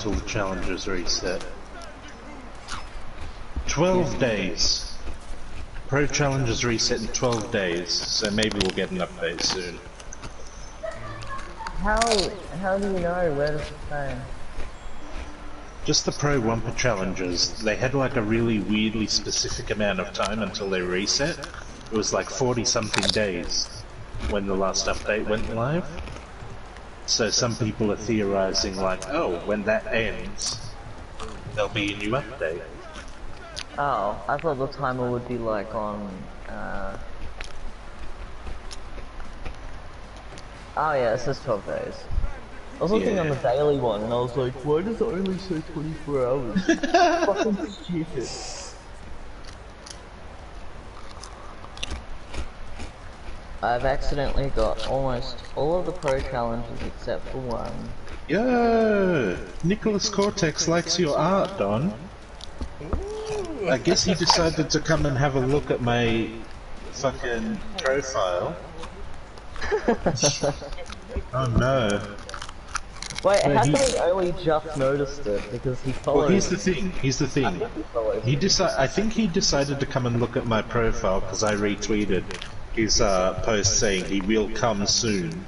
until the challenges reset. 12 days. Pro challenges reset in 12 days, so maybe we'll get an update soon. How do you know? Where does it say? Just the Pro Wumper challenges, they had like a really weirdly specific amount of time until they reset. It was like 40 something days when the last update went live. So some people are theorizing like, oh, when that ends, there'll be a new update. Oh, I thought the timer would be like on, Oh yeah, it says 12 days. I was looking on the daily one and I was like, why does it only say 24 hours? Fucking stupid. I've accidentally got almost all of the pro challenges except for one. Yo! Nicholas Cortex likes your art, Don. I guess he decided to come and have a look at my fucking profile. Oh no. Wait, how come he only just noticed it? Because he followed... Well, here's the thing, I think he decided to come and look at my profile because I retweeted his post saying he will come soon.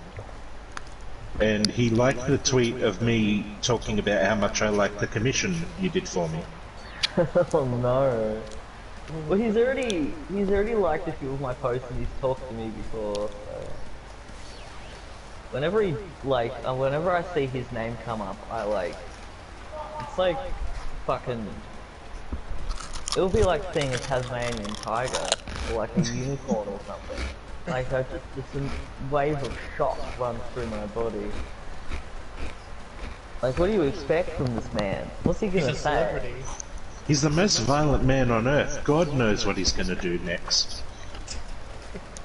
And he liked the tweet of me talking about how much I like the commission you did for me. Oh no. Well, he's already liked a few of my posts and he's talked to me before, so... Whenever he, like, whenever I see his name come up, I like... It's like... fucking... It'll be like seeing a Tasmanian tiger, or like a unicorn or something. Like, just a wave of shock runs through my body. Like, what do you expect from this man? What's he gonna say? He's the most violent man on earth. God knows what he's gonna do next.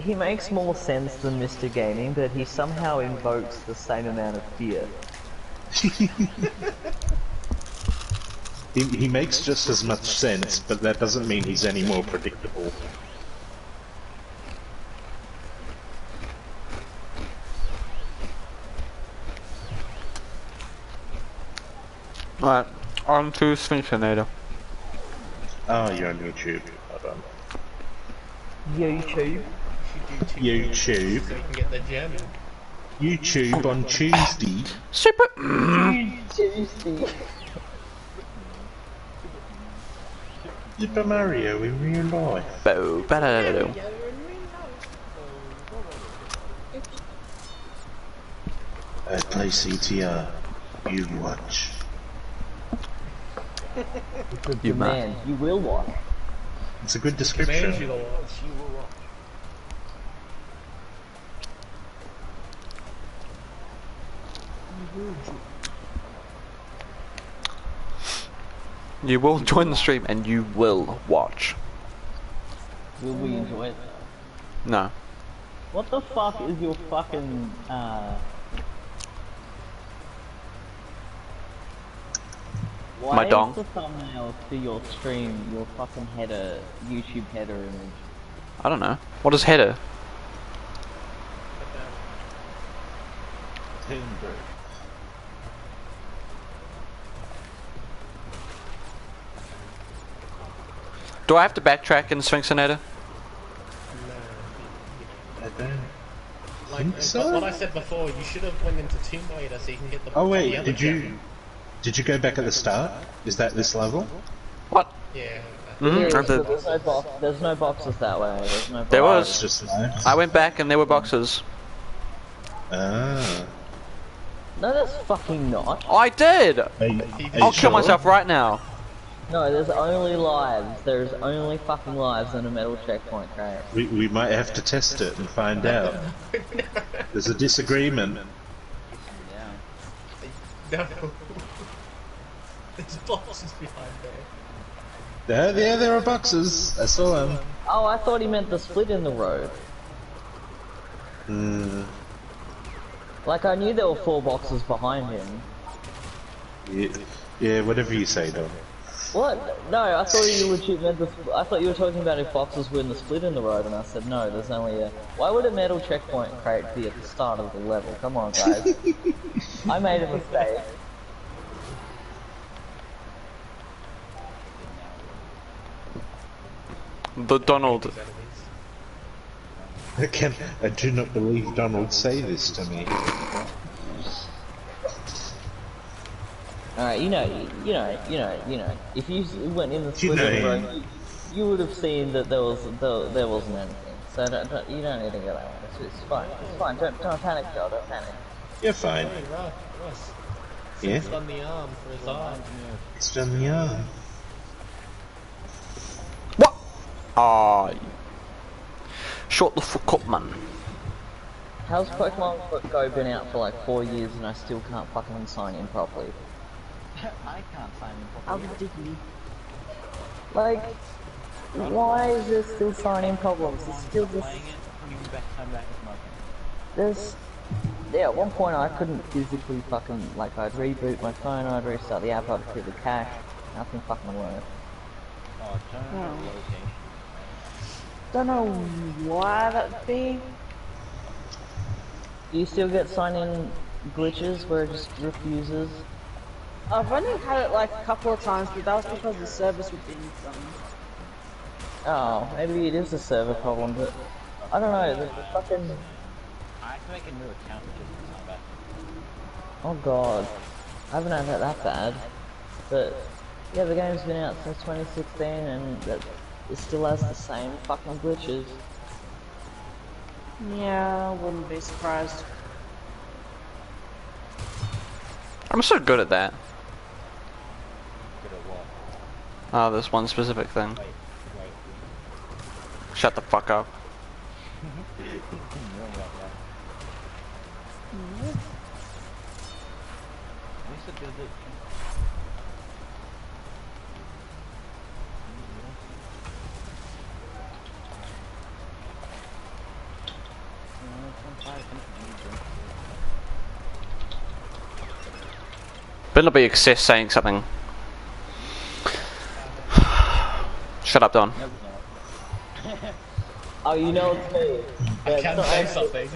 He makes more sense than Mr. Gaming, but he somehow invokes the same amount of fear. He makes just as much sense, but that doesn't mean he's any more predictable. Alright, on to Sphinxinator. Oh, you're on YouTube. Hold on. YouTube? YouTube. So you can get the gem. YouTube on Tuesday. Super. Tuesday. Super Mario in real life. Bo, ba da da da. I play CTR You Watch. It's a You demand. You will watch. It's a good description. You to watch. You will watch. You will join the stream and you will watch. Will we enjoy it though? No. What the fuck is your fucking, Why My dong? is the thumbnail to your stream your fucking header, YouTube header image? I don't know. What is header? Timber. Do I have to backtrack in Sphinxinator? I don't Like, think so. what I said before, you should have went into Tomb Raider so you can get the. Oh the wait, other gem. did you go back at the start? Is that this level? What? Yeah. There's no boxes that way. There's no boxes. There Oh, it's was. just nice. I went back and there were boxes. Ah. No, that's fucking not. I did! Are you I'll sure? kill myself right now. No, there's only lives. There's only fucking lives in a metal checkpoint, right? We might have to test it and find out. There's a disagreement. Yeah. No. There's boxes behind there. There are boxes. I saw them. Oh, I thought he meant the split in the road. Hmm. Like, I knew there were 4 boxes behind him. Yeah, whatever you say, Dom. What? No, I thought you legit meant the. I thought you were talking about if boxes were in the split in the road, and I said no. There's only a. Why would a metal checkpoint crate be at the start of the level? Come on, guys. I made a mistake. The Donald. I do not believe Donald say this to me. Alright, you know. If you went in the Slytherin room, you would have seen that there wasn't anything. So you don't need to go that way. It's fine. It's fine. Don't panic, Joel. Don't panic. You're fine. Hey, Russ. Yeah? He's done the arm for his arm. It's done the arm. What? Ah, shut the fuck up, man. How's Pokemon Go been out for like 4 years and I still can't fucking sign in properly? I can't sign in properly. How ridiculous. Like, why is there still sign-in problems? It's still just... There's... Yeah, at one point I couldn't physically fucking... Like, I'd reboot my phone, I'd restart the app, I'd clear the cache, nothing fucking worked. Oh, turn location. Don't know why that'd be. Do you still get sign-in glitches where it just refuses? I've only had it like a couple of times, but that was because the service was being done. Oh, maybe it is a server problem, but... I don't know, the fucking... I have to make a new account to get this back. Oh god. I haven't had it that bad. But... Yeah, the game's been out since 2016 and it still has the same fucking glitches. Yeah, I wouldn't be surprised. I'm so good at that. Good at what? Oh, this one specific thing. Wait. Shut the fuck up. Better be excess saying something. Shut up, Don. Oh, you know it's me. I can say something.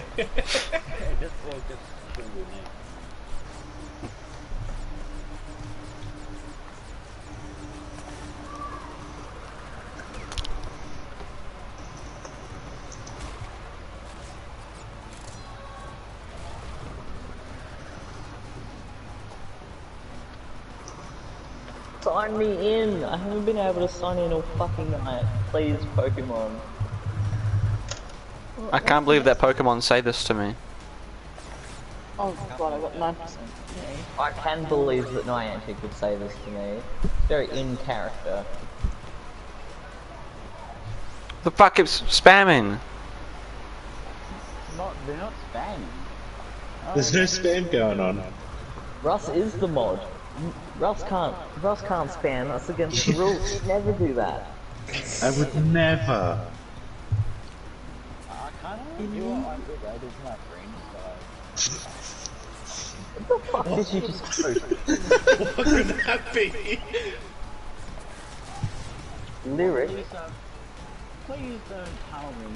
Sign me in! I haven't been able to sign in all fucking night. Please, Pokemon. I can't believe that Pokemon say this to me. Oh god, I got 9%. I can believe that Niantic would say this to me. It's very in character. The fuck keeps spamming. They're not spamming. There's no spam going on. Russ is the mod. Russ can't spam. That's against the rules. He'd never do that. I would never. I kind of you are good at it, my friend, What the fuck did you just post? What could that be? Lyrics? Please don't tell me.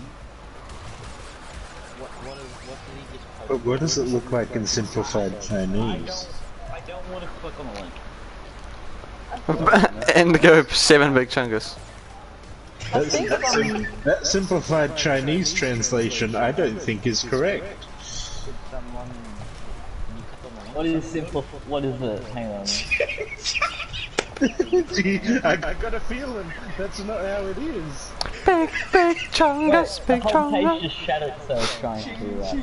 What did he just post? But what does it look like in simplified Chinese? I don't want to click on the link. Indigo 7 big chungus. That simplified Chinese translation I don't think is correct. Did someone... Can you click on the link? What is simple? What is it? Hang on. Gee, I got a feeling that's not how it is. Big chungus, The big whole page chungus. just shat itself trying to do that.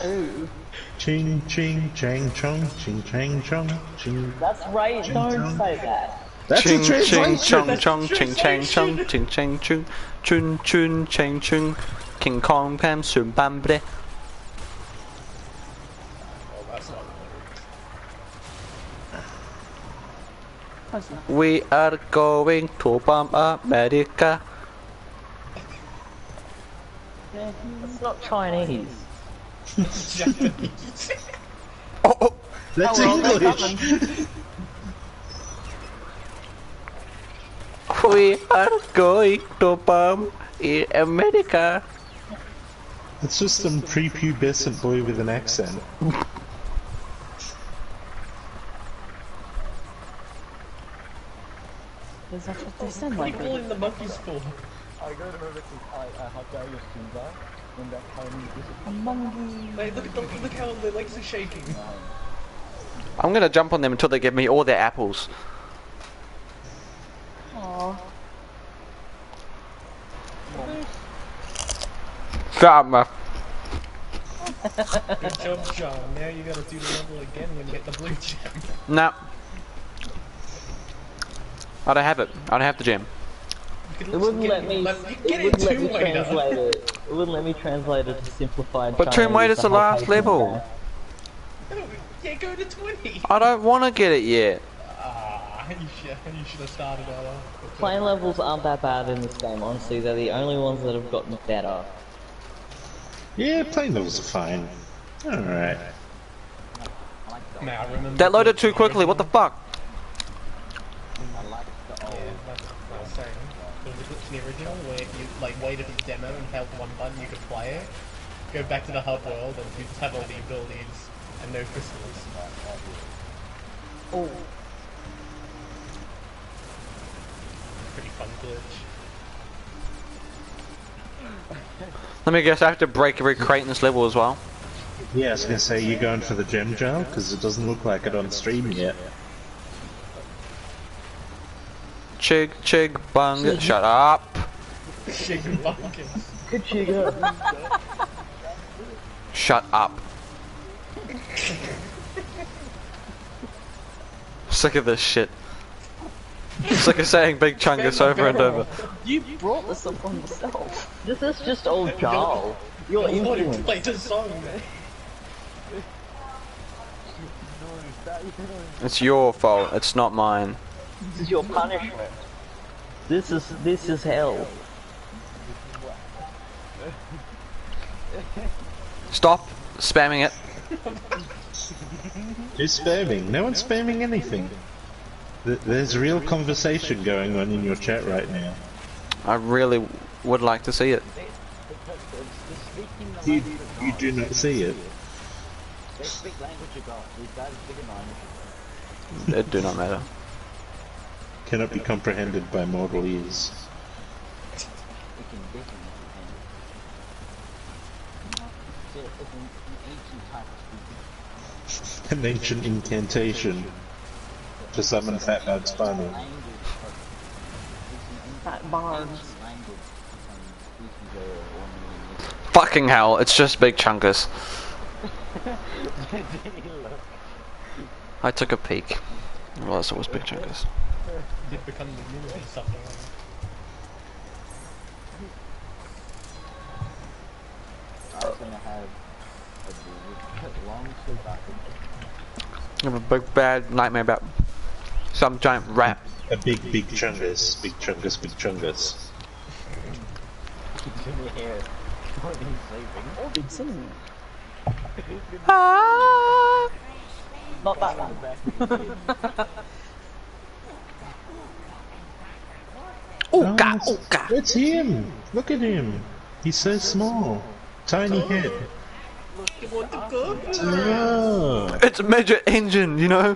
Ooh. Ching ching chang chong ching chang chong ching. That's right, don't say that. That's Ching a ching translation. chong chong ching chang chong ching chang chung chun chun chang chung King Kong Pam Sum Bam Bre. We are going to bomb America. It's not Chinese. Oh, That's English. we are going to bomb in America. It's just some prepubescent boy with an accent. Because that's what they sound What are like. you calling the monkeys for? I go to remember how bad your streams are when that tiny A monkey. Wait, look how their legs are shaking. I'm gonna jump on them until they give me all their apples. Aww. Shut up, man. Good job, John. Now you gotta do the level again when you get the blue gem. No. I don't have it. I don't have the gem. You It can wouldn't get let me. get It wouldn't let me Tomb Raider. translate it. It wouldn't let me translate it to simplified. But Tomb Chinese, Raider's the whole last page level. there. Yeah, go to 20. I don't want to get it yet. Ah, you should have started out off. Playing levels aren't that bad in this game. Honestly, they're the only ones that have gotten better. Yeah, playing levels are fine. Alright. Now, I remember That loaded too quickly. What the fuck? Yeah, that's what I was saying. There was a glitch in the original where if you like waited for the demo and held one button, you could play it. Go back to the hub world and you just have all the abilities and no crystals. Oh, Pretty fun glitch. Let me guess. I have to break every crate in this level as well. Yeah, I was gonna say, you going for the gem jar? Because it doesn't look like it on stream yet. Chig, chig, bung. Shut up. Chicken buckets. good sugar. Shut up. Sick of this shit. Sick of saying Big Chungus over and over. You brought this up on yourself. This is just old Jarl. You're I want to influenced. play the song, man. It's your fault. It's not mine. This is your punishment. This is hell. Stop spamming it. Who's spamming? No one's spamming anything. There's real conversation going on in your chat right now. I really would like to see it. You do not see it. They speak language you got. These guys speak in language. It do not matter. Cannot be comprehended by mortal ears. We can definitely it's an ancient type of speaking. An ancient incantation to summon Fat Bad Spinal. Language Fat Barnes. language species are 1 million years. Fucking hell, it's just Big Chunkus. I took a peek. I realized it was Big Chunkus. Did become the new or something. I was gonna have a long sleep after. I have a big bad nightmare about some giant rat. A big chungus. Big chungus, big chungus. Give me hair. When he's sleeping. Oh, big cinnamon. Ah! Not that one. Oh god! Oh god! It's him! Look at him! He's so small. Tiny head. You want to go? Oh, It's a midget engine, you know?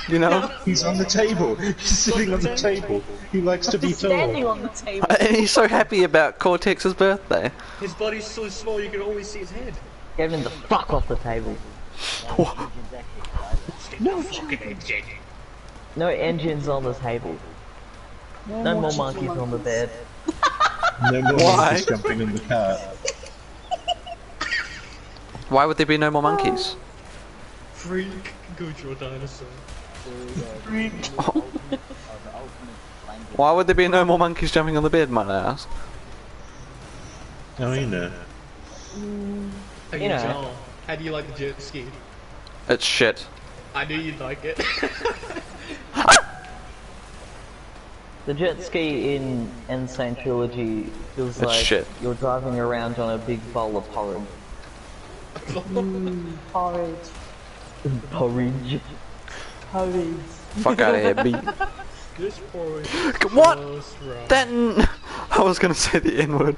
You know? he's on the table. He's sitting on the table. He likes to be Just standing tall. on the table. And he's so happy about Cortex's birthday. His body's so small you can only see his head. Get him the fuck off the table. No, No engines on the table. No more monkeys on the bed. No more Why? monkeys jumping in the car. Why would there be no more monkeys? Freak. Go draw dinosaur. Why would there be no more monkeys jumping on the bed, might I ask? Oh, you know. Hey, You know. Joel, how do you like the jet ski? It's shit. I knew you'd like it. The jet ski in Sane Trilogy feels It's like shit. you're driving around on a big bowl of porridge. porridge. Porridge. Porridge. Fuck out of here, B. This boy. What? Just right. Then I was gonna say the N word.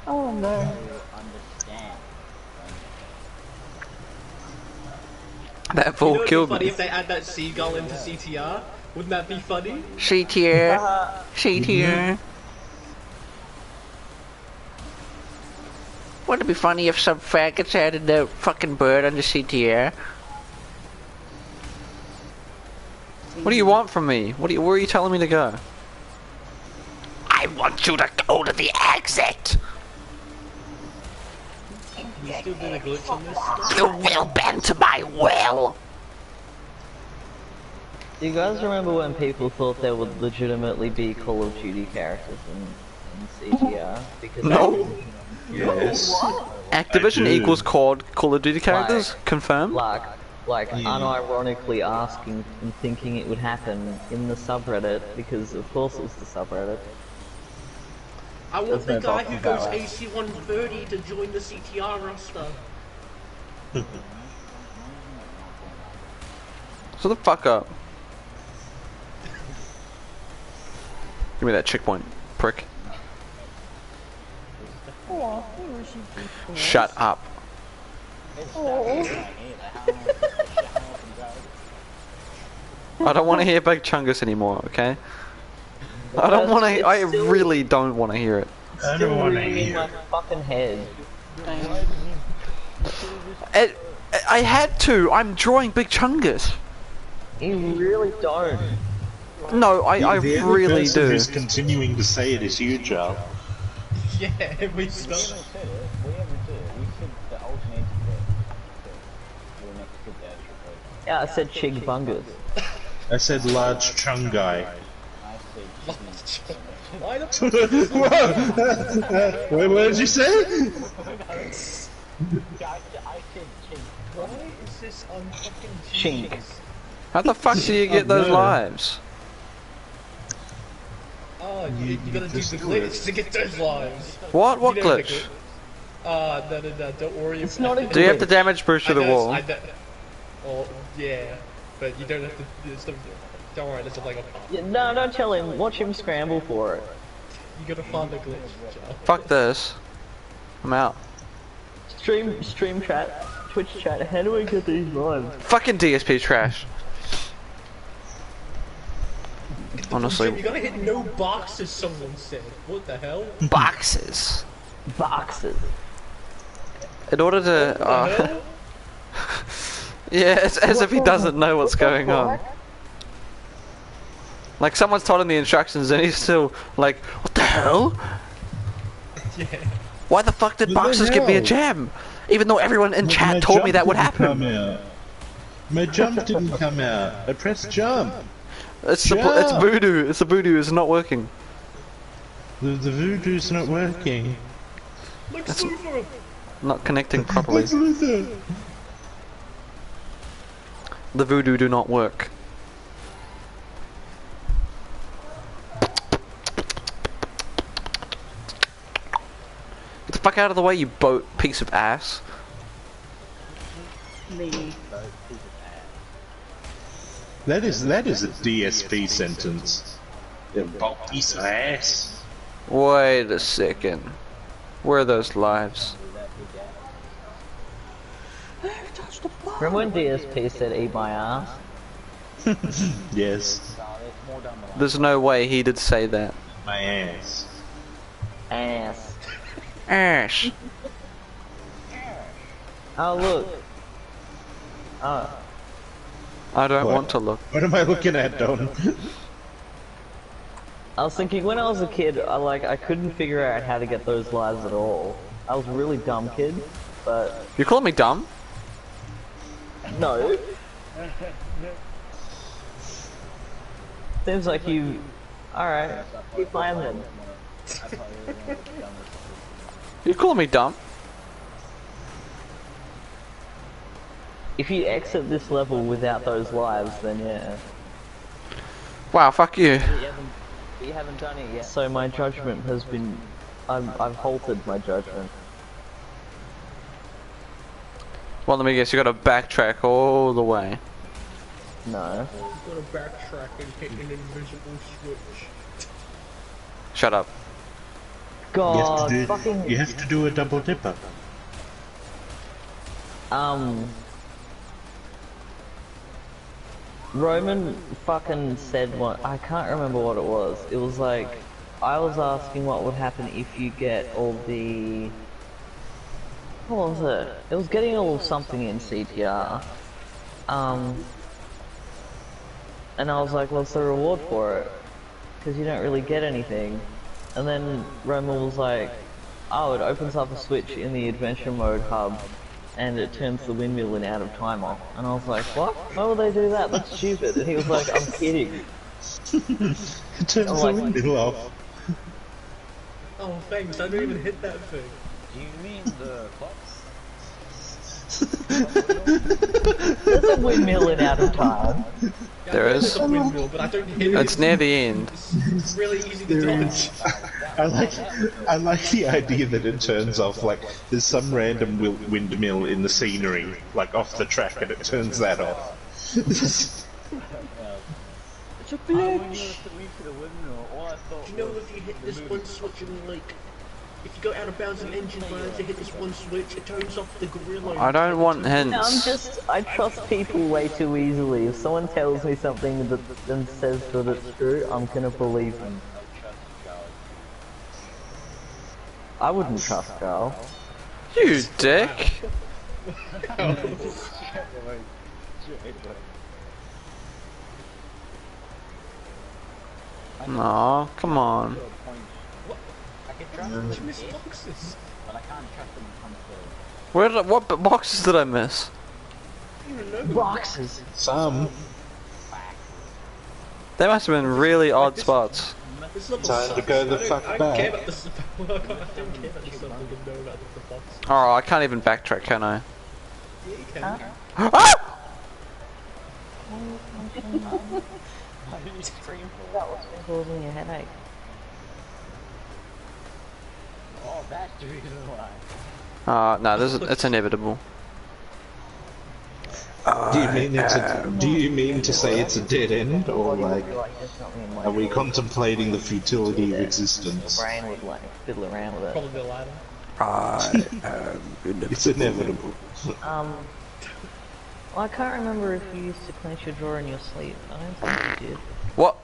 Oh no. Understand. That You fool know, it'd be killed funny me. if they add that seagull into CTR. Wouldn't that be funny? CTR. CTR. Wouldn't it be funny if some faggots added the fucking bird under CTR? What do you want from me? Where are you telling me to go? I want you to go to the exit! You still doing a glitch on this? You will bend to my will! Do you guys remember when people thought there would legitimately be Call of Duty characters in CTR? Because No. Yes. Activision do. equals Call of Duty characters? Confirm? like unironically asking and thinking it would happen in the subreddit, because of course it was the subreddit. I want There's the no guy talking who goes about that. AC-130 to join the CTR roster. Shut the fuck up. Give me that checkpoint, prick. Shut up. I don't want to hear Big Chungus anymore, okay? I don't want to. I really don't want to hear it. I Still don't want to ringing in hear. my fucking head. I had to. I'm drawing Big Chungus. You really don't. No, I The only really person do. who's continuing to say it is you, Joel. Yeah, we still. We haven't said it. We said the alternative for the next good dash replace. Yeah, I said Chig Bungus. I said large chung guy. I said Why the fuck? Wait, what did you say? I said chink. Why is this on fucking Chink. How the fuck do you get those no. lives? Oh, you gotta do just the do it. glitch to get those lives. What? What You know the glitch? No, don't worry It's about not a it. Do you have to damage Bruce to the wall? Oh, yeah, but you don't have to. Don't worry, there's like a. Yeah, no, don't tell him. Watch him scramble for it. You gotta find the glitch, Joe. Fuck this. I'm out. Stream chat, Twitch chat. How do I get these lives? Fucking DSP trash. Honestly. You gotta hit no boxes, someone said. What the hell? Boxes. Boxes. In order to. Yeah, it's as if he doesn't know what's going on. Like someone's told him the instructions and he's still like, what the hell? Yeah. Why the fuck did boxes give me a gem? Even though everyone in chat My told me jump that would didn't come happen. out. My jump didn't come out. I pressed jump. It's it's voodoo. It's the voodoo. It's not working. The voodoo's not working. Lex Luthor! Not connecting properly. Lex Luthor. The voodoo do not work. Get the fuck out of the way, you boat piece of ass. That is a DSP sentence. You bulk piece of ass. Wait a second. Where are those lives? Remember when DSP said eat my ass? Yes, There's no way he did say that. my ass. Ass. Ash. Oh look. Oh. I don't What? want to look. What am I looking at, Don? I was thinking when I was a kid, I couldn't figure out how to get those lives at all. I was a really dumb kid, but You calling me dumb? no. Seems like you. Alright, keep playing then. You calling me dumb? If you exit this level without those lives, then yeah. Wow, fuck you. You haven't done it yet. So my judgment has been. I've halted my judgment. Well, let me guess, you gotta backtrack all the way. No. You gotta backtrack and hit an invisible switch. Shut up. God, fucking. You have to do a double dipper. Roman fucking said one. I can't remember what it was. It was like I was asking what would happen if you get all the. What was it? It was getting all of something in CTR. And I was like, what's the reward for it? Because you don't really get anything. And then Roman was like, oh, it opens up a switch in the adventure mode hub and it turns the windmill in out of time off. And I was like, what? Why would they do that? That's stupid. And he was like, I'm kidding. It turns I'm the like, windmill off. Oh, thanks. I didn't even hit that thing. Do you mean the clocks? there's a windmill in out of time. Yeah, There I know is. there's a windmill, but I don't hit it. It's near the end. It's really easy to dodge. I like the idea that it turns off, like, there's some random windmill in the scenery, like off the track, and it turns that off. It's a When you glitch. took me to the windmill, all I thought Do you know was if you hit the this movie one was switch fucking- and like, if you go out of bounds and engine burns, you hit this one switch, it turns off the gorilla. I don't want I'm hints. just, I trust people way too easily. If someone tells me something that and says that it's true, I'm gonna believe them. I wouldn't trust Carl. You dick. Aw, come on. to a point. I can trust You them, miss boxes. but I can't trust them to come through. Where did what boxes did I miss? You don't know. Boxes. Some. They must have been really odd spots. This level Time to sucks. go the I don't- fuck I don't care back. about this. I don't care about this stuff. I don't know about the box. Oh, I can't even backtrack, can I? Yeah, you can. Ah! Why did you scream for? That was causing a headache. Oh, that's the reason why. No, it's inevitable. Do you mean to say it's a dead end, or like, are we contemplating the futility of existence? Brain would like fiddle around with it. Probably the ladder. It's inevitable. Well, I can't remember if you used to clench your jaw in your sleep. I don't think you did. What?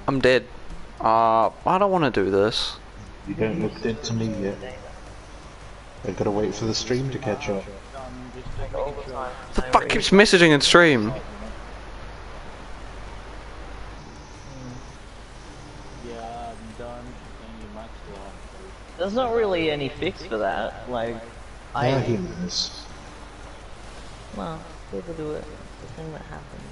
I'm dead. I don't want to do this. You don't look dead to me yet. I've got to wait for the stream to catch up. The fuck keeps messaging in stream? Yeah, I'm done. Thank you much. There's not really any fix for that. Like, Ah, he knows. well, people do it. It's the thing that happens.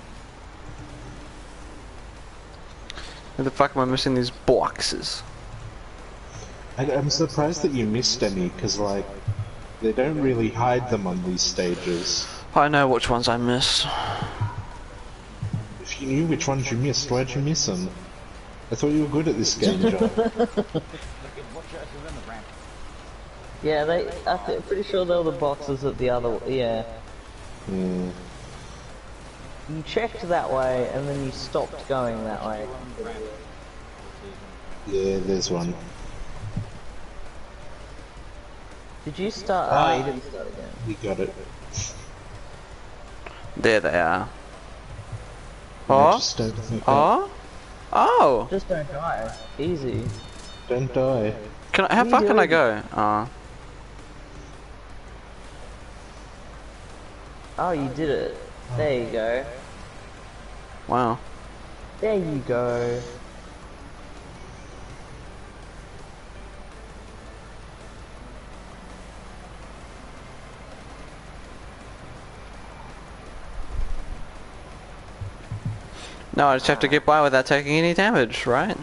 Where the fuck am I missing these boxes? I'm surprised that you missed any, because, like, they don't really hide them on these stages. I know which ones I missed. If you knew which ones you missed, why'd you miss them? I thought you were good at this game, John. Look at what dress is in the ramp. Yeah, I'm pretty sure they were the boxes at the other. Yeah. Yeah. You checked that way and then you stopped going that way. Yeah, there's one. Did you start? Oh, you didn't start again. You got it. There they are. I Oh? just don't think Oh? Oh! Just don't die. Easy. Don't die. Can I, how far can I go? Oh, you did it. There you go. Wow. There you go. No, I just have to get by without taking any damage, right?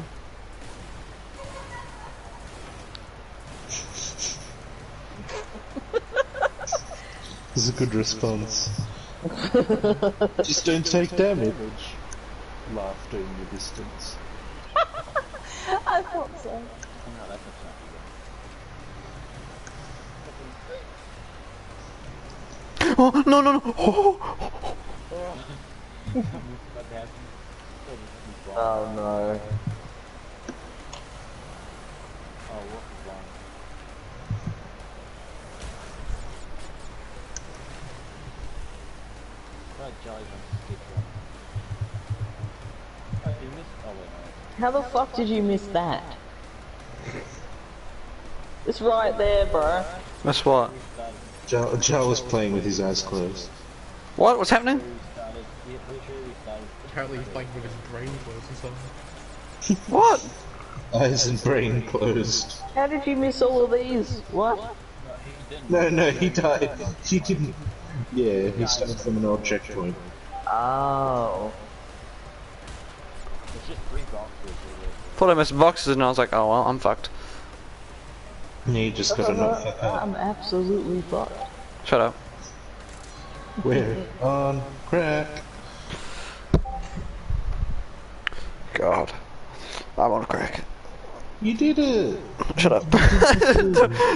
This is a good response. Just don't take damage. Laughter in the distance. I thought so. Oh, no, that's not Oh, no, no, no! Oh. Oh no. Oh, what was wrong? That Jolly jump skip one. Oh wait, no. How the fuck did you miss that? It's right there, bro. That's what? Jal was playing with his eyes closed. What? What's happening? Restarted. Yeah, pretty sure he restarted. Apparently he's playing with his brain closed or something. What? Eyes and brain closed. How did you miss all of these? What? No, he died. He didn't. Yeah, he started from an old checkpoint. Oh. It's just 3 boxes. Thought I missed boxes and I was like, oh well, I'm fucked. He just got a knock for that. I'm absolutely fucked. Shut up. We're on crack. God. I'm on crack. You did it. Shut up.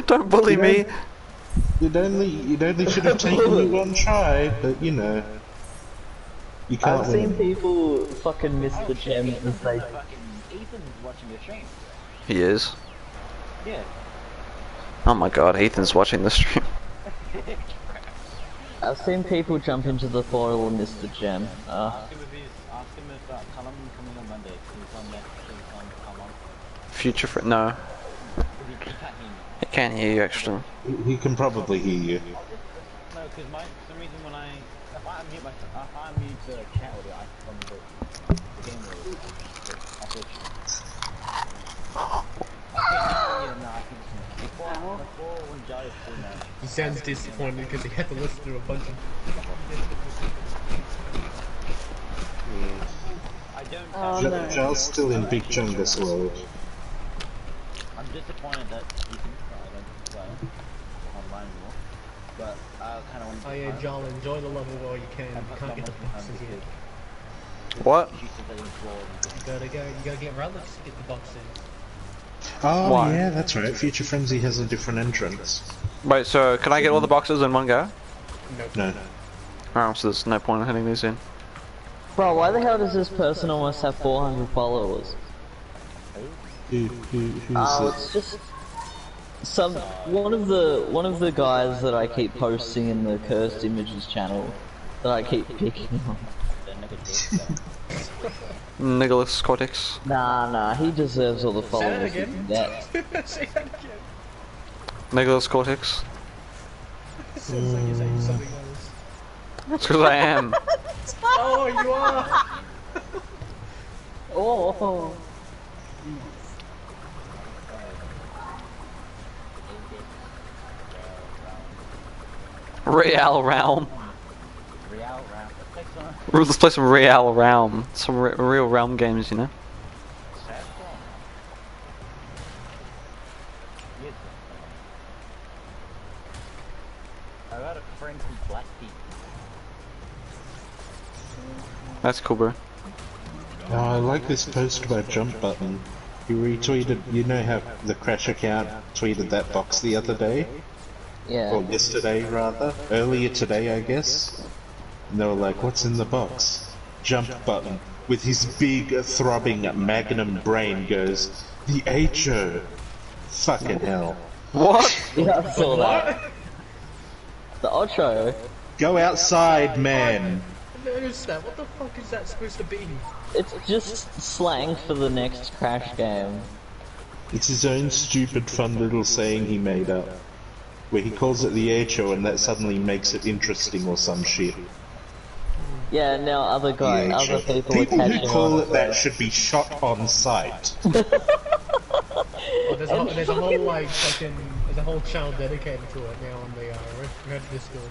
Don't bully me. It only should have taken you one try, but you know. You can't I've seen win. people fucking miss the gem as they... Fucking Ethan's watching your stream. He is. Yeah. Oh my god, Ethan's watching the stream. I've seen people jump into the portal and miss the gem. Ask him if Callum coming on Monday. He's on that. He's on Callum. Future friend. No. He can't hear me. I can't hear you actually. He can probably hear you. No, because for some reason when if I mute the chat audio, from the game audio, I'll switch. Okay, no, I think before when Jai is doing that. He sounds disappointed because he had to listen to a bunch of... I don't. Oh no. Jal's still in Big Chungus world. I'm disappointed that you can don't play online anymore. But I kind of want to. Oh yeah, Joel, enjoy the level while you can. You can't get the boxes yet. What? You gotta get relics to get the boxes. Oh Why? yeah, that's right. Future Frenzy has a different entrance. Wait, so can I get all the boxes in one go? Nope. No. Oh, so there's no point in hitting these in. Bro, why the hell does this person almost have 400 followers? Who's Oh, it? it's just... one of the guys that I keep posting in the Cursed Images channel that I keep picking on. Nicholas Cortex. Nah, he deserves all the Say that followers he again. can get. Say that again. Nicholas Cortex. Sounds like you're saying something else. That's because I am. Oh, you are! Oh. Real Realm. Real round. Let's play some Real Realm. Some real Realm games, you know? Yes. I got a friend from Black Peak. That's cool, bro. Oh, I like this post by Jump Button. He retweeted, you know how the Crash account tweeted that box the other day? Yeah. Or yesterday, rather. Earlier today, I guess. And they were like, what's in the box? Jump Button, with his big, throbbing magnum brain, goes, the HO! Fucking hell. What? Yeah, I saw that. The Ocho. Go outside, man! I noticed that. What the fuck is that supposed to be? It's just slang for the next Crash game. It's his own stupid fun little saying he made up. Where he calls it the HO and that suddenly makes it interesting or some shit. Yeah, now other HO. people are People catching who call on. it that should be shot on sight. Oh, there's a whole like fucking there's a whole channel dedicated to it now on the Red Discord.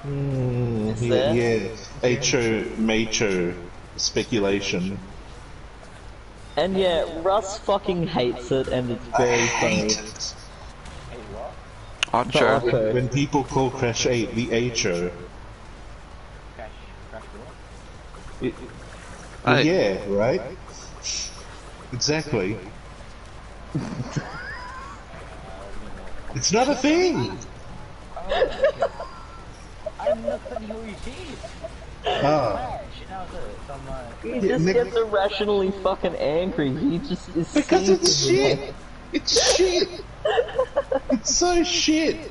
Is there? Yeah, HO, Macho, speculation. And yeah, Russ fucking hates it, and it's very funny. it. Ocho. Ocho. When people call Crash 8 the HO. Crash It, Hey. yeah, right? Exactly. It's not a thing! I'm not funny who he is. Ah, She knows it. Some He just gets irrationally fucking angry. He just is because it's seething. shit! It's shit! It's so shit!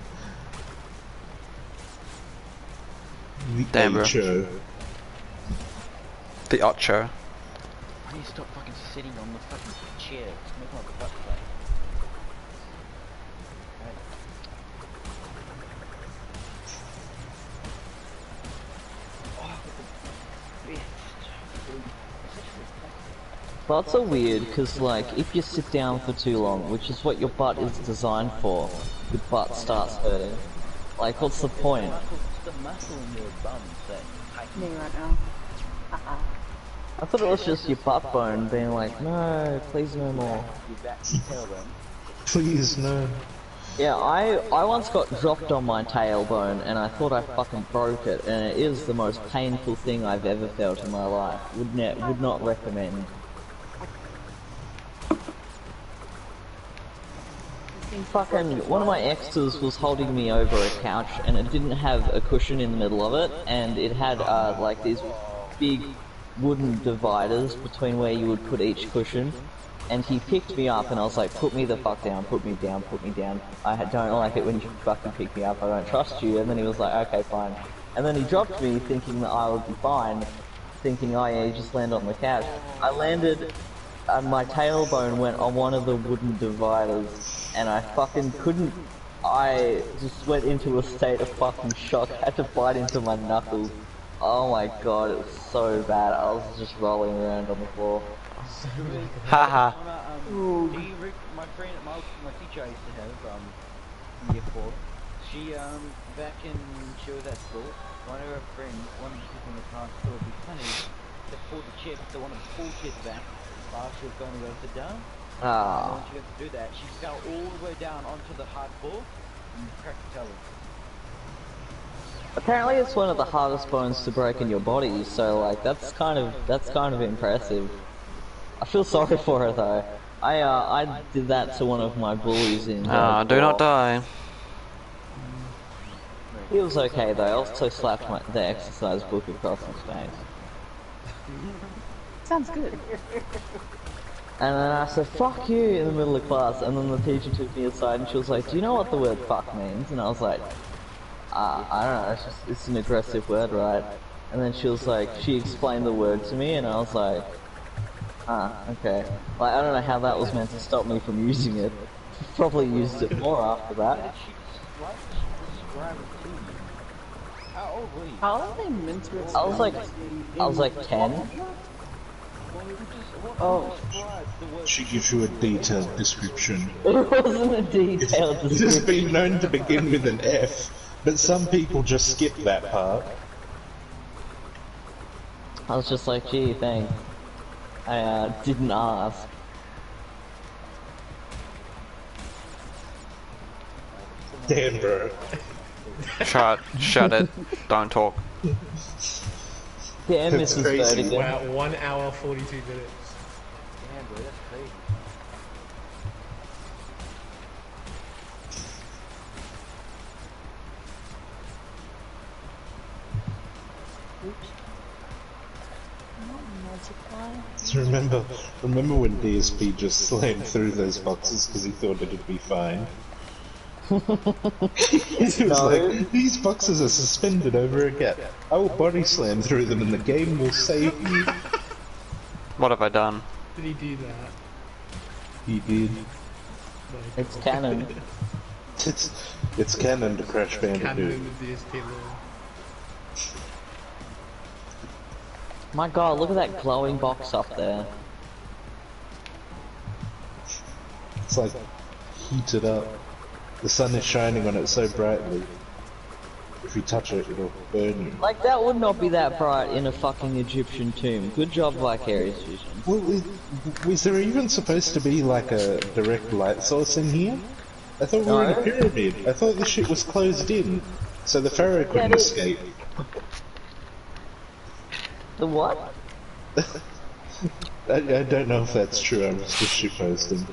The Damn, bro. HO. The Ocho. I need to stop fucking sitting on the fucking chair. It's making my butt play. Butts are weird because, like, if you sit down for too long, which is what your butt is designed for, your butt starts hurting. Like, what's the point? It's the muscle in your bum that Me right now. I thought it was just your butt bone being like, no, please no more. your back, your tailbone. Please, no. Yeah, I once got dropped on my tailbone and I thought I fucking broke it, and it is the most painful thing I've ever felt in my life. Would not recommend. Fucking one of my exes was holding me over a couch and it didn't have a cushion in the middle of it, and it had like these big wooden dividers between where you would put each cushion. And he picked me up and I was like, put me the fuck down, put me down, put me down. I don't like it when you fucking pick me up, I don't trust you. And then he was like, okay, fine. And then he dropped me thinking that I would be fine, thinking, oh yeah, you just land on the couch. I landed and my tailbone went on one of the wooden dividers and I fucking couldn't. I just went into a state of fucking shock, had to bite into my knuckles. Oh my god, it was so bad. I was just rolling around on the floor. Haha. My friend, my teacher I used to have, in year 4, she, back in, she was at school, one of her friends, one of the people in the class thought it would be funny, they pulled the chair, they wanted to pull kids back while she was going to go sit down. And when she got to do that, she fell all the way down onto the hard floor and cracked the toe. Apparently it's one of the hardest bones to break in your body, so like that's kind of impressive. I feel sorry for her though. I did that to one of my bullies in Do not die. He was okay though. I also slapped the exercise book across his face. Sounds good. And then I said, fuck you, in the middle of class, and then the teacher took me aside and she was like, do you know what the word fuck means? And I was like, I don't know, it's an aggressive word, right? And then she was like, she explained the word to me and I was like, okay. Like, I don't know how that was meant to stop me from using it. Probably used it more after that. How old were you? How are they meant to I was like 10. Oh. She gives you a detailed description. It wasn't a detailed It has description. been known to begin with an F, but some people just skip that part. I was just like, gee, thanks. I didn't ask. Damn, bro. Shut it. Don't talk. Yeah, That's Mrs. crazy. Vertigan. Wow, 1 hour 42 minutes. Damn, bro, that's crazy. Remember when DSP just slammed through those boxes because he thought it'd be fine? He was like, these boxes are suspended over a gap. I will body slam through them and the game will save you. What have I done? Did he do that? He did. It's canon. It's canon to Crash Canon Bandicoot. in the DSP law. My god, look at that glowing box up there. It's like heated up. The sun is shining on it so brightly. If you touch it, it'll burn you. Like, that would not be that bright in a fucking Egyptian tomb. Good job, Vicarious Vision. Well, was there even supposed to be like a direct light source in here? I thought we were in a pyramid. I thought the shit was closed in, so the pharaoh couldn't escape. The what? I don't know if that's true. I'm just shitposting.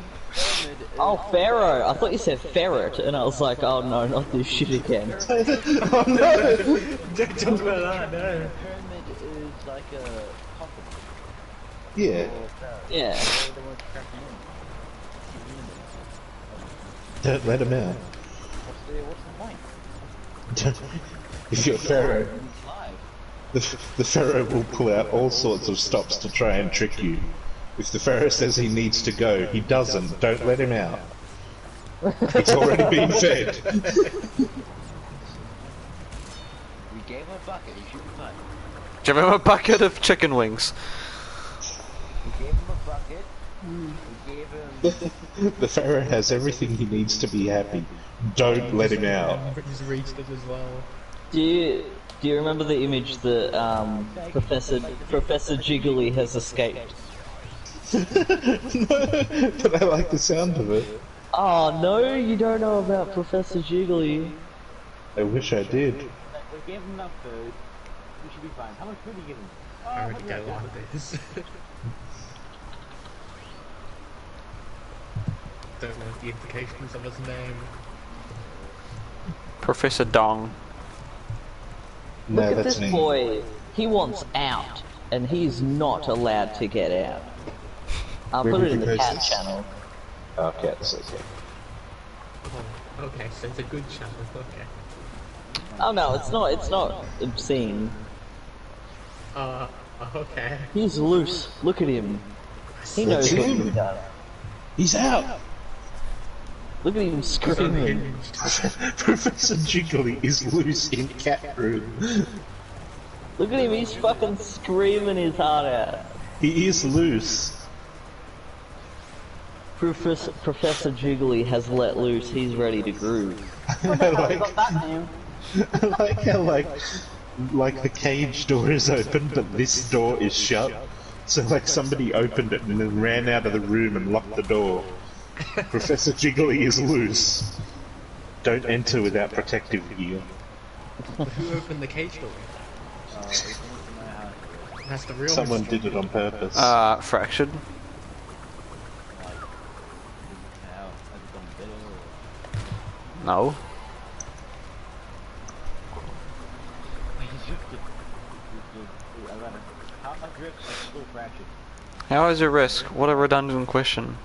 Oh, Pharaoh! I thought you said ferret, and I was like, oh no, not this shit again. Oh no! Don't talk about that, no. Pyramid is like a coffin. Yeah. Yeah. They're the ones cracking in. Don't let him out. What's the point? If you're pharaoh, It's live. the pharaoh will pull out all sorts of stops to try and trick you. If the Pharaoh says he needs to go, he doesn't. Don't let him out. He's already been fed. We gave him a bucket, he should be fine. Give him a bucket of chicken wings. We gave him a bucket. We gave him... The Pharaoh has everything he needs to be happy. Don't let him out. He's reached it as well. Do you remember the image that Professor Jiggly has escaped? No, but I like the sound of it. Oh no, you don't know about Professor Jiggly. I wish I did. We gave him enough food. We should be fine. How much food did you give him? I already don't like this. Don't like the implications of his name. Professor Dong. No, Look at that's this me. boy. He wants out, and he's not allowed to get out. I'll put it in the cat channel. Oh, cats, okay. Oh, okay, so it's a good channel, okay. Oh no, it's not obscene. Okay. He's loose. Look at him. He knows what he's done. He's out! Look at him screaming. Professor Jiggly is loose in cat room. Look at him, he's fucking screaming his heart out. He is loose. Professor Jiggly has let loose, he's ready to groove. I like how, like the cage door is open, but this door is shut. So, like, somebody opened it and then ran out of the room and locked the door. Professor Jiggly is loose. Don't enter without protective gear. Who opened the cage door? That's the real Someone mystery. did it on purpose. Fractured. No. How is your risk? What a redundant question.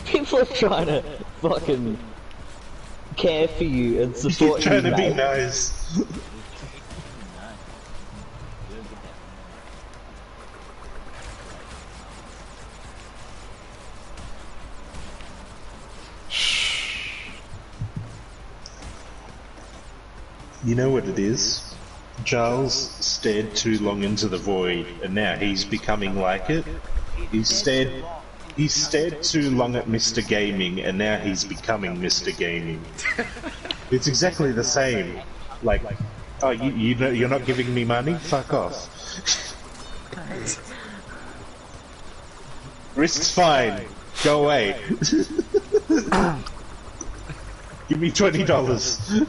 People are trying to fucking care for you and You're support you, trying to be mate. nice. You know what it is? Giles stared too long into the void, and now he's becoming like it. He stared too long at Mr. Gaming, and now he's becoming Mr. Gaming. It's exactly the same. Like, oh, you know, you're not giving me money? Fuck off. Risk's fine. Go away. Give me $20.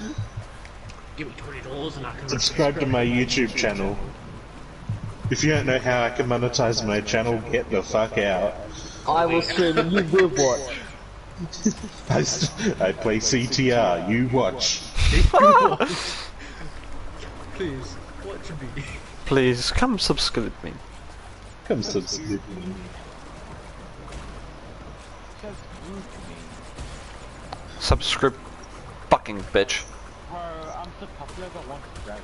Give me $20 and I can Subscribe to my YouTube channel. If you don't know how I can monetize my channel, get the fuck out. I will stream and you will watch. I play CTR, you watch. Please, watch me. Please, come subscribe me. Come subscribe me. Subscribe, fucking bitch. Bro, I'm so popular, I got one subscriber.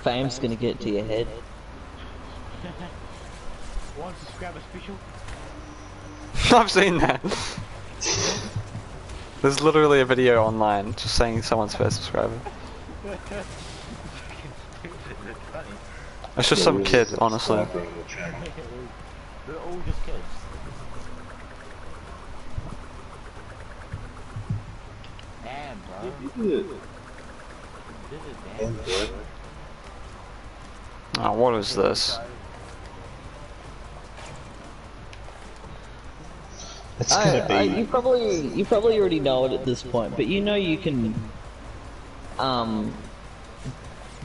Fame's gonna get to your head. One subscriber special. I've seen that. There's literally a video online just saying someone's first subscriber. It's just some kid, honestly. They're all just kids. Damn, bro. This is damn. Oh, what is this? It's gonna be. You probably already know it at this point, but you know you can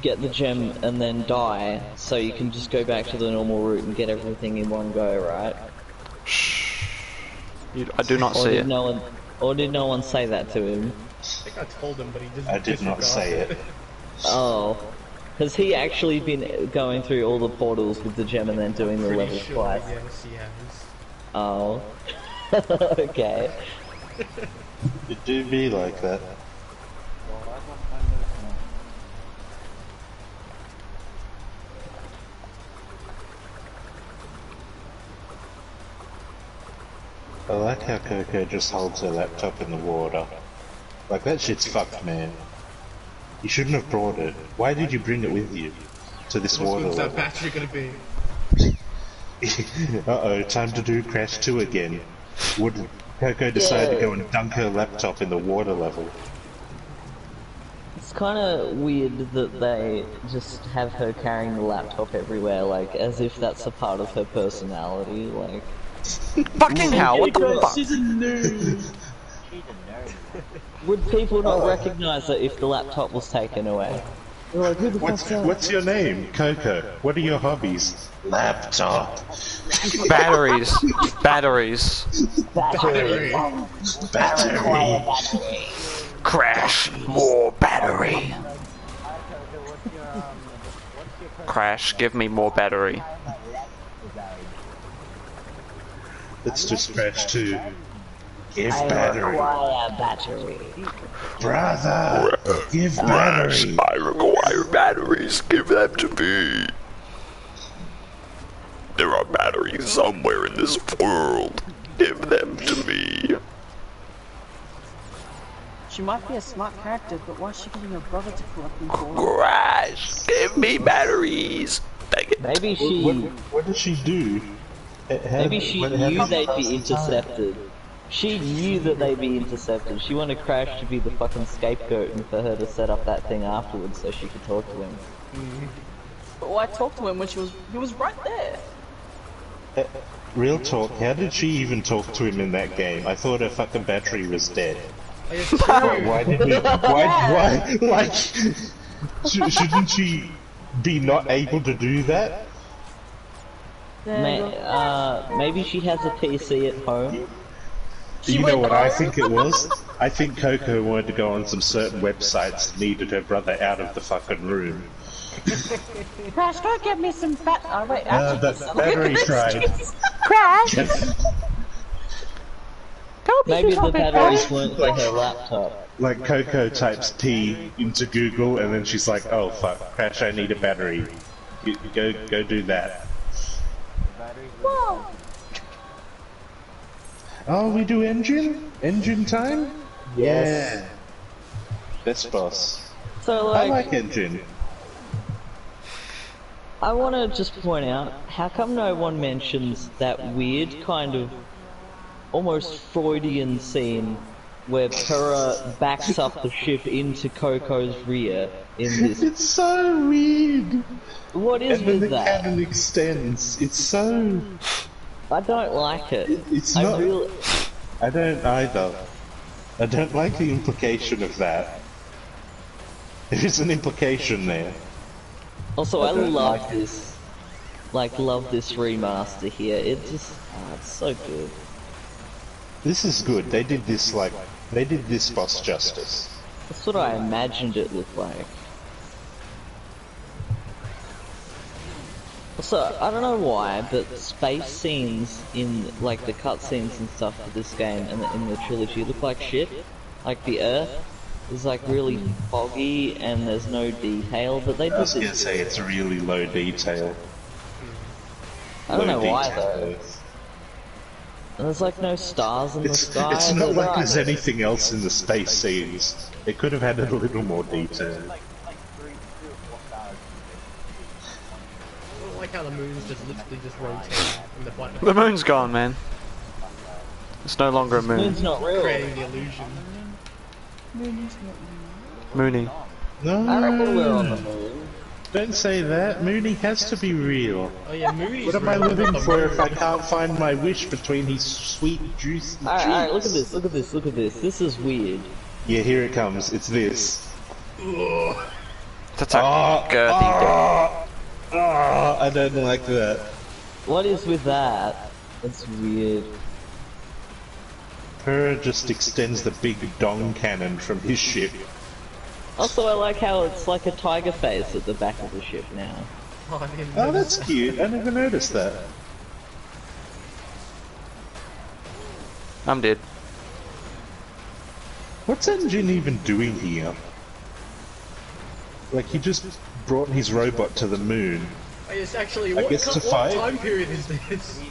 get the gem and then die, so you can just go back to the normal route and get everything in one go, right? I do not see it. Or did no one say that to him? I think I told him, but he just I did not say it. Oh. Has he actually been going through all the portals with the gem and then doing the Pretty level sure, twice? yes, he has. Oh. Okay. It do be like that. I like how Coco just holds her laptop in the water. Like, that shit's fucked, man. You shouldn't have brought it. Why did you bring it with you? To this What's water good that level? battery gonna be? Uh-oh, time to do Crash 2 again. Would Coco decide to go and dunk her laptop in the water level? It's kind of weird that they just have her carrying the laptop everywhere, like, as if that's a part of her personality, like... Fucking hell, what the fuck? She's a nerd. She's a nerd. Would people not recognize her if the laptop was taken away? They're like, who the fuck's that? What's your name? Coco. What are your hobbies? Laptop. Batteries. Batteries. Battery. Battery. Crash. More battery. Crash, give me more battery. Let's just Crash 2. Give battery. battery. Brother, give battery. I require batteries. Give them to me. There are batteries somewhere in this world. Give them to me. She might be a smart character, but why is she getting her brother to collect them for her? Crash, give me batteries. Take it. Maybe she... What does she do? Maybe she knew they'd be intercepted. She knew that they'd be intercepted. She wanted Crash to be the fucking scapegoat and for her to set up that thing afterwards so she could talk to him. But why talk to him when he was right there? Real talk, how did she even talk to him in that game? I thought her fucking battery was dead. Oh, yeah, it's true. Why did we... Why, like... Shouldn't she be not able to do that? Maybe she has a PC at home. You know what I think it was? I think Coco wanted to go on some certain websites and needed her brother out of the fucking room. Crash, go get me some oh wait, actually, That battery tried. Crash! Maybe the batteries weren't for her laptop. Like Coco types T into Google and then she's like, oh fuck, Crash, I need a battery. Go do that. Whoa! Oh, we do engine? Engine time? Yes. Yeah. Best boss. So I like, like engine. I want to just point out, how come no one mentions that weird kind of almost Freudian scene where Purah backs up the ship into Coco's rear in this? It's so weird. What is And then with the that? cannon extends. It's so... I don't like it. It's I not... really... I don't either. I don't like the implication of that. There is an implication there. Also, I love this. Like, love this remaster here. It just... it's so good. This is good. They did this, like... They did this boss justice. That's what I imagined it looked like. Also, I don't know why, but space scenes in, like, the cutscenes and stuff for this game and in the trilogy look like shit. Like, the Earth is, like, really foggy and there's no detail, but they I was did gonna this... say it's really low detail. I don't know Low why, detail though. Earth. And there's, like, no stars in the sky. It's not but like there's anything else in the space scenes. They could have had a little more detail. I like how the moon's just literally just rotating in the planet, The moon's gone, man. It's no longer a moon. Moon's not real. creating the illusion. Moony. I reckon we're on the No, moon. don't say that. Mooney has to be real. Oh yeah, Moody's What am I real, living not the for moon. if I can't find my wish between his sweet, juicy Alright, look at cheeks? this, look at this, look at this. This is weird. Yeah, here it comes. It's this. That's a girthy dick. I don't like that. What is with that? It's weird. Purah just extends the big dong cannon from his ship. Also, I like how it's like a tiger face at the back of the ship now. Oh, I didn't Oh, notice that's cute. I never noticed that. I'm dead. What's Engine even doing here? Like, he just brought his robot to the moon. Oh, yes, actually, I what, guess to what fight? time period is this?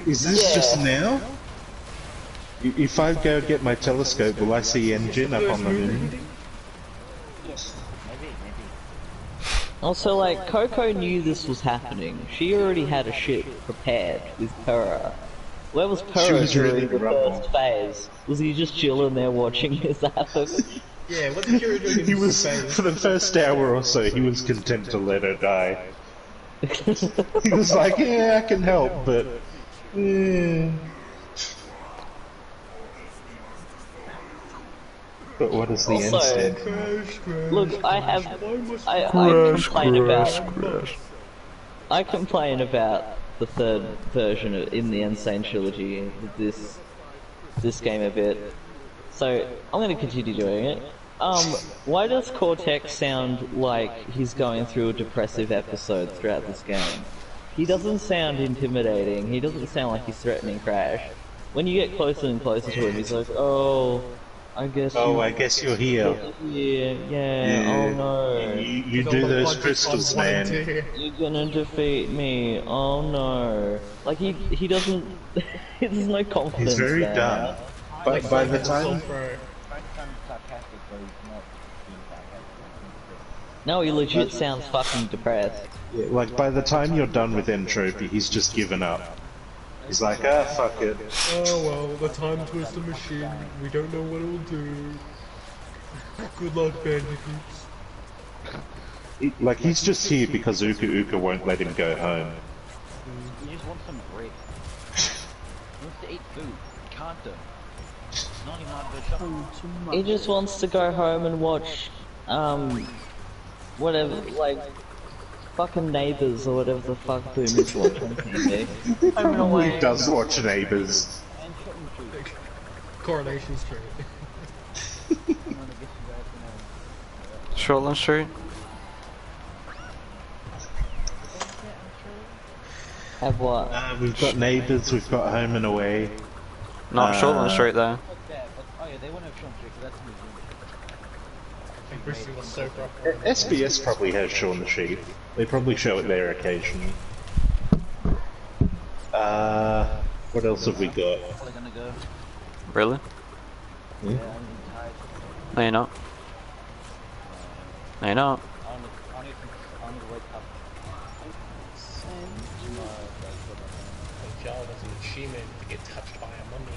Is this just now? If I go get my telescope, will I see engine up on the moon? Maybe. Also, like, Coco knew this was happening. She already had a ship prepared with Purah. Where was She Purah was during really the rubble. first phase? Was he just chilling there watching this happen? Yeah, what's the Kira doing in He was, space? for the first hour or so, he was content to let her die. He was like, yeah, I can help, but... But what is the end Also, said? look, I complain about the third version in the Insane Trilogy, this game a bit. So I'm going to continue doing it. Why does Cortex sound like he's going through a depressive episode throughout this game? He doesn't sound intimidating. He doesn't sound like he's threatening Crash. When you get closer and closer to him, he's like, "Oh, I guess you're here. Yeah. Oh no, You do those crystals, man. you're gonna defeat me. Oh no." Like he doesn't. There's no confidence. He's very there. dumb. But by the time... Frank's sarcastic, but he's not being sarcastic. No, he legit sounds fucking depressed. Yeah, like, by the time you're done with Entropy, he's just given up. He's like, ah, fuck it. Oh well, the time twister machine, we don't know what it'll do. Good luck, Bandicoots. Like, he's just here because Uka Uka won't let him go home. He just wants some bread. He wants to eat food. He can't though. Not even on the shop. He just wants to go home and watch, whatever, like, fucking Neighbours or whatever the fuck boomers watch on TV. He does watch Neighbours. Coronation Street. Shortland Street. Have what? We've got Neighbours, we've got Home and Away. Not Shortland Street though. Oh yeah, they won't have Sean Street because that's New And Bristol was so rough. SBS probably has Shaun the Sheep. They probably show it there occasionally. What else have we got? Zealand. Gonna go. Really? Yeah, I'm tired. No, you're not. No, you're not. I need to wake up. Joel was an achievement to get touched by a mummy.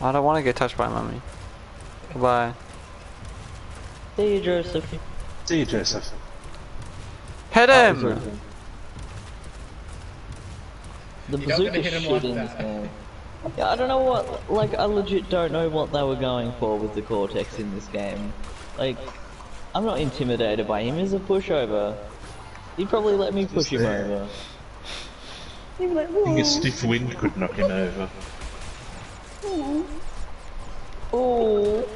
I don't want to get touched by mummy. Goodbye. See you, Joseph. See you, Joseph. Hit him! The You're not gonna bazooka hit him shit like in this that. game. Yeah, I don't know what, like, I legit don't know what they were going for with the Cortex in this game. Like, I'm not intimidated by him, he's a pushover. He'd probably let me push him over. He'd be like, I think a "Whoa." stiff wind could knock him over. Oh.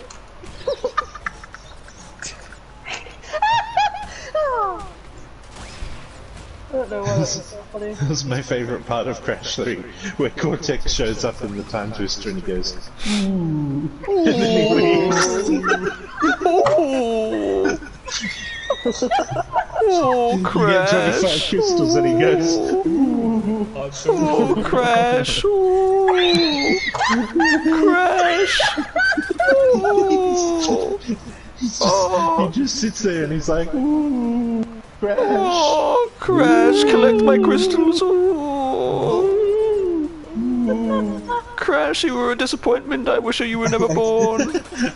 I don't know why that was so funny. That was my favourite part of Crash 3, where Cortex shows up in the Time Twister and he goes, ooh. And then he leaves. Oh, He gets Crash! 25 crystals and he goes, Oh, Crash! Oh. Crash! Oh. he just sits there and he's like, ooh, Crash. Oh, Crash, collect my crystals. Oh. Crash, you were a disappointment. I wish you were never born.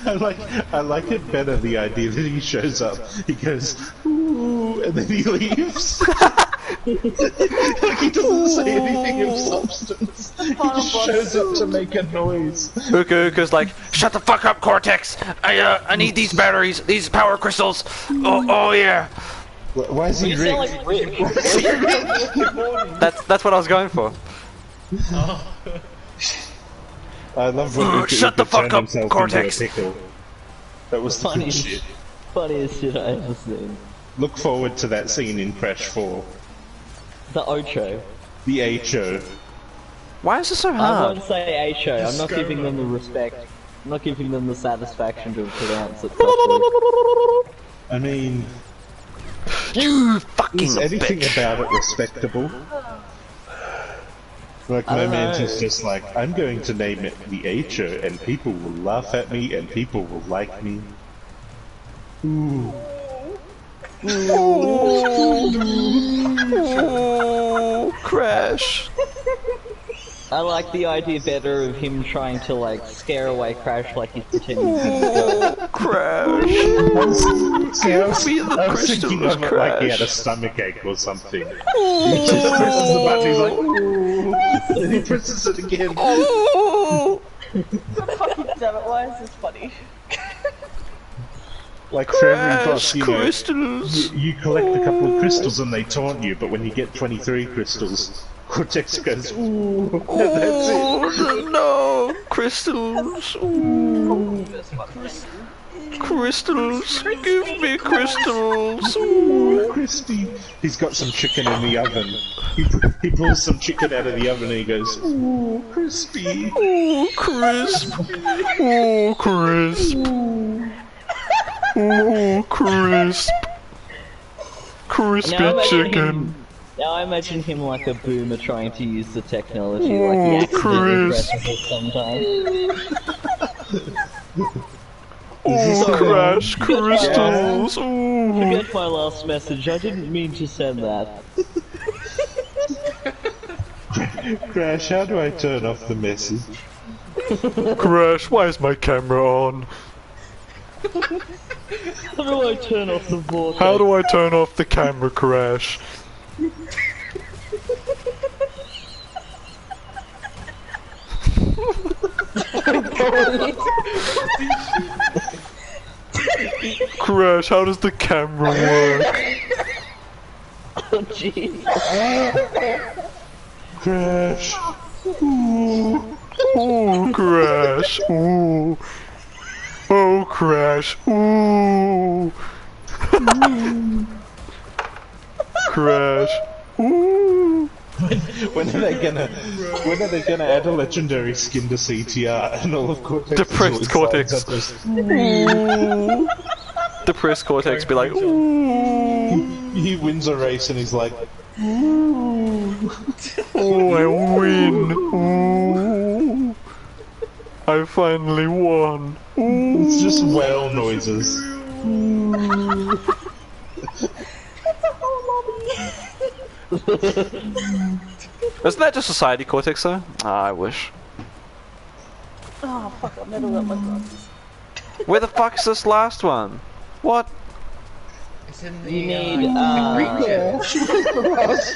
I like it better, the idea that he shows up, he goes, ooh, and then he leaves. Like he doesn't say anything of substance. He just shows up to make a noise. Uka Uka's like, shut the fuck up, Cortex. I need these batteries, these power crystals. Oh yeah. Why is he You sound Rick? like Rick. That's what I was going for. I love when Uka Shut the Uka fuck turned up, himself Cortex. into a pickle. That was the good shit. Funniest shit I ever seen. Look forward to that scene in Crash 4. The Ocho. The HO. Why is this so I hard? won't say Ocho, I'm not giving them the respect. I'm not giving them the satisfaction to pronounce it properly. I mean, You fucking is anything bitch. about it respectable? Like I my don't mantis know. just like, I'm going to name it the Acher, and people will laugh at me, and people will like me. Ooh. Ooh, Crash. I like the idea better of him trying to like scare away Crash like he's pretending to be the ghost. Ooh, Crash. Give me the I was thinking crystals, of it like he had a Crash. stomach ache or something. He just presses the button, he's like, ooh, and he presses it again. Ooh. Fucking damn it, why is this funny? Like for every Crash boss, you know, crystals. you collect a couple of crystals and they taunt you, but when you get 23 crystals, Cortex goes, ooh, and that's it. Oh no, crystals. Ooh. Crystals. Give me crystals. Ooh, crispy. He's got some chicken in the oven. He pulls some chicken out of the oven and he goes, ooh, crispy. Ooh, crisp. Ooh, crisp. Ooh, crisp. Crispy chicken. Now I imagine him like a boomer trying to use the technology like he accidentally presses it sometimes. Ooh, Crash crystals. Ooh. Forget my last message, I didn't mean to send that. Crash, how do I turn off the message? Crash, why is my camera on? How do I turn off the vortex? How do I turn off the camera, Crash? Crash, how does the camera work? Oh jeez. Crash. Ooh, Crash. Ooh. Oh, Crash. Ooh. Crash. Ooh. When are they gonna add a legendary skin to CTR and all of Cortex? Depressed Cortex. Ooh. Depressed Cortex be like, ooh. He wins a race and he's like, Oh, I win. Ooh. I finally won. Ooh. it's just whale noises. Isn't that just Society Cortex though? Ah, I wish. Oh fuck, I meddled up my glasses. Where the fuck is this last one? What? It's in the, You need, Last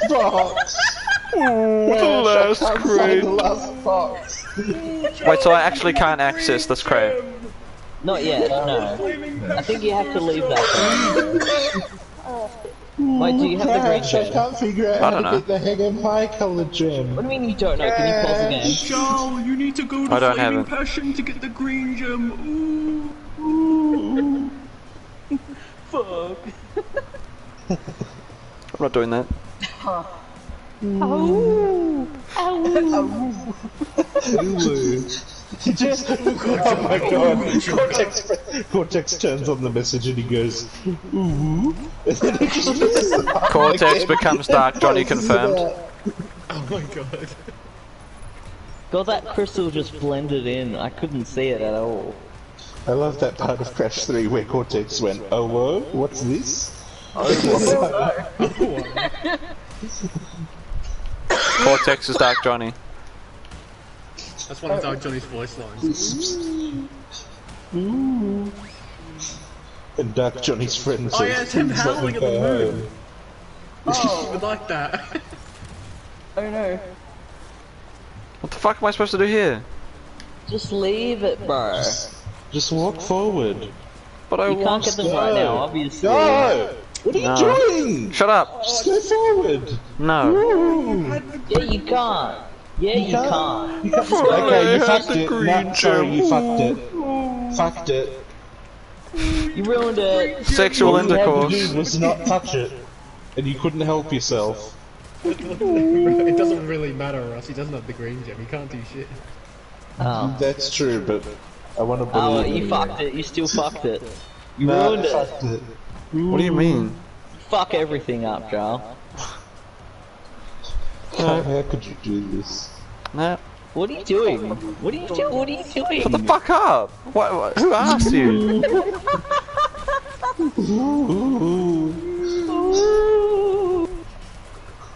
box. Ooh, the last crate. Last box. Wait, so I actually can't access this crate? Not yet, no. I think you have to leave that one. Wait, do you have the green I gem? can't figure out I how don't to know. get the Hegem High colored gem. What do you mean you don't know? Can you pause the game? Joel, you need to go to I don't have Flaming it. Passion to get the green gem. Ooh. Fuck. I'm not doing that. He just, oh my god, Cortex turns on the message and he goes, ooh, and then he just presses the button Cortex again becomes Dark Johnny and passes confirmed. it out. Oh my god. God, that crystal just blended in. I couldn't see it at all. I love that part of Crash 3 where Cortex went, oh whoa, what's this? Cortex is Dark Johnny. That's one of Dark Johnny's voice lines. Ooh. And Dark Johnny's friend says, Oh yeah, it's him "Please let howling me at the go moon. home." You would like that. Oh no. What the fuck am I supposed to do here? Just leave it, bro. Just walk forward. But I You can't want... get them right now, obviously. Go! What are you doing? Shut up! Just go forward. No. Ooh. Yeah, you can't. Yeah, you can't. You can't. I Okay, you had fucked the it. green No, sorry, gem. you fucked it. Fucked it. You ruined it. Sexual All you had to intercourse. do was not touch it, and you couldn't help yourself. It doesn't really matter, Russ. He doesn't have the green gem. He can't do shit. Oh. That's true, but I want to Oh, believe you it. fucked it. You still fucked it. You No, ruined it. fucked it. What do you mean? Fuck everything up, Joel. How could you do this? No. What are you doing? What are you doing? What are you doing? Shut the fuck up! What? Who asked you?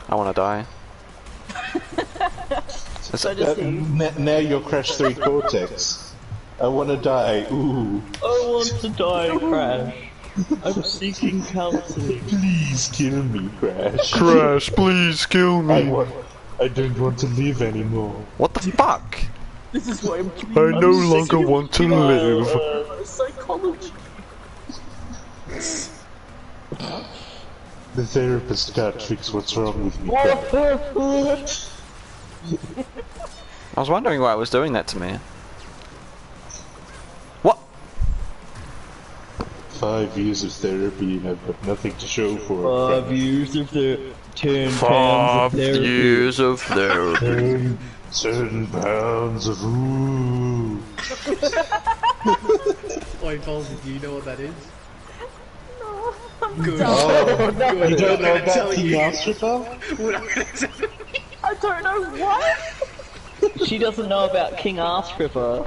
I wanna die. I just see you. Now you're Crash 3 Cortex. I wanna die. Ooh. I want to die, Crash. I'm seeking counseling. Please kill me, Crash. Crash, please kill me. I don't want to live anymore. What the fuck? This is what I no longer want to live. psychology. The therapist can't fix what's wrong with me. I was wondering why it was doing that to me. What? 5 years of therapy and I've got nothing to show for it. 5 years of the 10 pounds 5 of therapy. years of therapy. 10 pounds of ooh. Oi, Bolsy, do you know what that is? No. Good. Oh, Good. you don't know I'm gonna tell about you. the What I'm gonna tell you. I don't know what. She doesn't know about King Ass Ripper.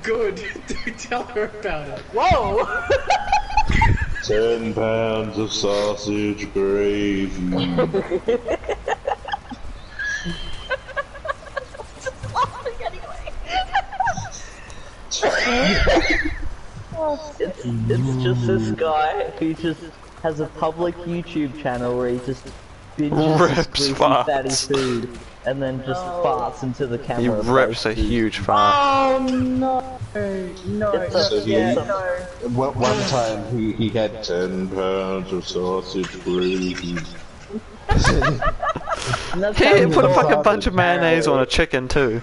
Good. Don't tell her about it. Whoa. 10 pounds of sausage gravy. Just laughing anyway. It's just this guy who just has a public YouTube channel where he just binges Rips greasy, farts. fatty food and then just farts into the He camera. rips a huge fart. Oh no. No. It's a- Yeah, it's a- no. One time he had 10 pounds of sausage gravy. And that's He how put a he fucking farted. bunch of mayonnaise on a chicken too.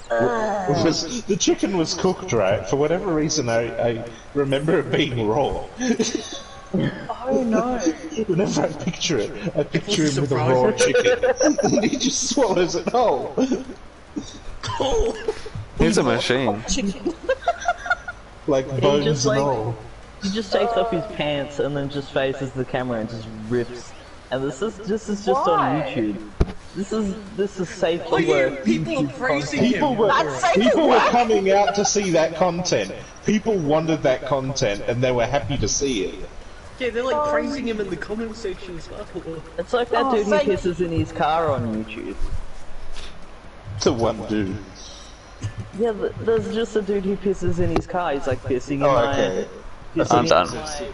The chicken was cooked right. For whatever reason, I remember it being raw. Oh no. Whenever I picture it, I picture him with a raw chicken. And he just swallows it whole. He's a machine. Like bones just and like- all. He just takes off his pants and then just faces the camera and just rips. And this is just on Why? YouTube. This is safely Oh, where yeah, people are YouTube praising content- People were, That's safe people to were what? coming out to see that content. People wanted that content and they were happy to see it. Yeah, they're like praising him in the comment section as well. It's like that Oh, dude who safe. pisses in his car on YouTube. The one dude. Yeah, there's just a dude who pisses in his car. He's like pissing in Oh, my. okay. Pissing I'm in done. my-